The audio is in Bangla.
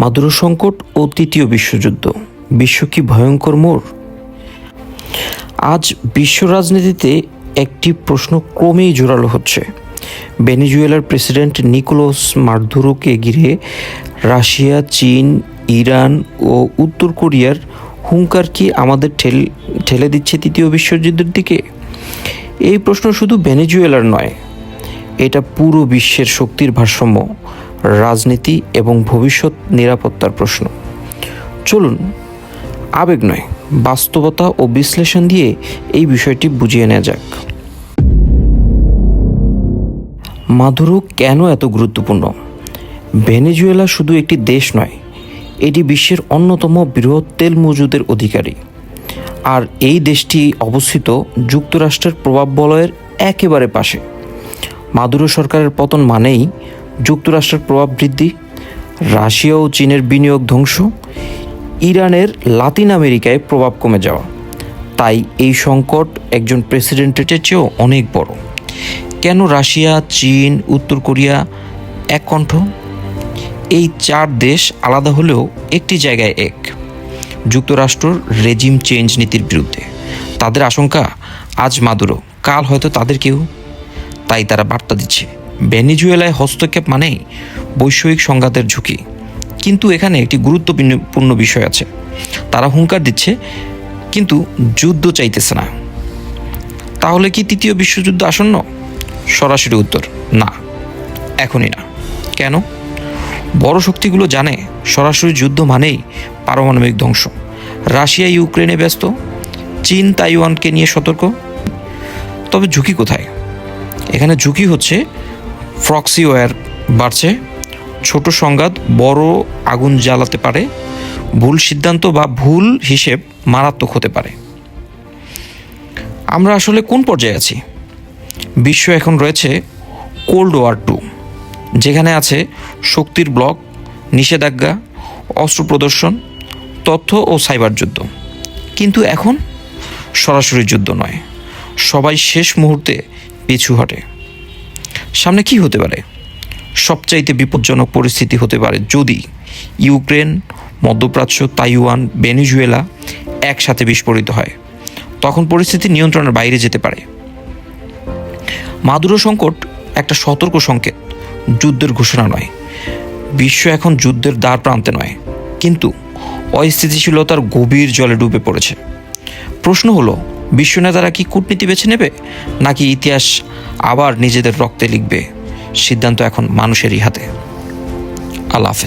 মাদুরো সংকট ও তৃতীয় বিশ্বযুদ্ধ, বিশ্ব কি ভয়ঙ্কর মোড়? আজ বিশ্ব রাজনীতিতে একটি প্রশ্ন ক্রমেই জোরালো হচ্ছে। ভেনেজুয়েলার প্রেসিডেন্ট নিকোলাস মাদুরোকে ঘিরে রাশিয়া, চীন, ইরান ও উত্তর কোরিয়ার হুঙ্কার কি আমাদের ঠেলে দিচ্ছে তৃতীয় বিশ্বযুদ্ধের দিকে? এই প্রশ্ন শুধু ভেনেজুয়েলার নয়, এটা পুরো বিশ্বের শক্তির ভারসাম্য, রাজনীতি এবং ভবিষ্যৎ নিরাপত্তার প্রশ্ন। চলুন আবেগ নয়, বাস্তবতা ও বিশ্লেষণ দিয়ে এই বিষয়টি বুঝিয়ে নেওয়া যাক। মাদুরো কেন এত গুরুত্বপূর্ণ? ভেনেজুয়েলা শুধু একটি দেশ নয়, এটি বিশ্বের অন্যতম বৃহৎ তেল মজুদের অধিকারী। আর এই দেশটি অবস্থিত যুক্তরাষ্ট্রের প্রভাব বলয়ের একেবারে পাশে। মাদুরো সরকারের পতন মানেই যুক্তরাষ্ট্রের প্রভাব বৃদ্ধি, রাশিয়া ও চীনের বিনিয়োগ ধ্বংস, ইরানের লাতিন আমেরিকায় প্রভাব কমে যাওয়া। তাই এই সংকট একজন প্রেসিডেন্টের চেয়েও অনেক বড়। কেন রাশিয়া, চীন, উত্তর কোরিয়া এক কণ্ঠ? এই চার দেশ আলাদা হলেও একটি জায়গায় এক, যুক্তরাষ্ট্রর রেজিম চেঞ্জ নীতির বিরুদ্ধে। তাদের আশঙ্কা আজ মাদুরো, কাল হয়তো তাদের কেউ। তাই তারা বার্তা দিচ্ছে, ভেনেজুয়েলায় হস্তক্ষেপ মানেই বৈশ্বিক সংঘাতের ঝুঁকি। কিন্তু এখানে একটি গুরুত্বপূর্ণ বিষয় আছে। তারা হুঙ্কার দিচ্ছে কিন্তু যুদ্ধ চাইতেছে না। তাহলে কি তৃতীয় বিশ্বযুদ্ধ আসন্ন? সরাসরি উত্তর না, এখনই না। কেন? বড় শক্তিগুলো জানে সরাসরি যুদ্ধ মানেই পারমাণবিক ধ্বংস। রাশিয়া ইউক্রেনে ব্যস্ত, চীন তাইওয়ানকে নিয়ে সতর্ক। তবে ঝুঁকি কোথায়? এখানে ঝুঁকি হচ্ছে প্রক্সি ওয়্যার বাড়ছে, ছোট সংঘাত বড় আগুন জ্বালাতে পারে, ভুল সিদ্ধান্ত বা ভুল হিসেব মারাত্মক হতে পারে। আমরা আসলে কোন পর্যায়ে আছি? বিশ্ব এখন রয়েছে কোল্ড ওয়ার 2, যেখানে আছে শক্তির ব্লক, নিষেধাজ্ঞা, অস্ত্র প্রদর্শন, তথ্য ও সাইবার যুদ্ধ। কিন্তু এখন সরাসরি যুদ্ধ নয়, সবাই শেষ মুহূর্তে পিছু হটে। সামনে কি হতে পারে? সবচাইতে বিপজ্জনক পরিস্থিতি হতে পারে যদি ইউক্রেন, মধ্যপ্রাচ্য, তাইওয়ান, ভেনেজুয়েলা একসাথে বিস্ফোরিত হয়। তখন পরিস্থিতি নিয়ন্ত্রণের বাইরে যেতে পারে। মাদুরো সংকট একটা সতর্ক সংকেত, যুদ্ধের ঘোষণা নয়। বিশ্ব এখন যুদ্ধের দ্বার প্রান্তে নয়, কিন্তু অস্থিতিশীলতার গভীর জলে ডুবে পড়েছে। প্রশ্ন হলো, বিশ্ব নেতারা কি কূটনীতি বেছে নেবে, নাকি ইতিহাস আবার নিজেদের রক্তে লিখবে? সিদ্ধান্ত এখন মানুষেরই হাতে। আল্লাহ হাফেজ।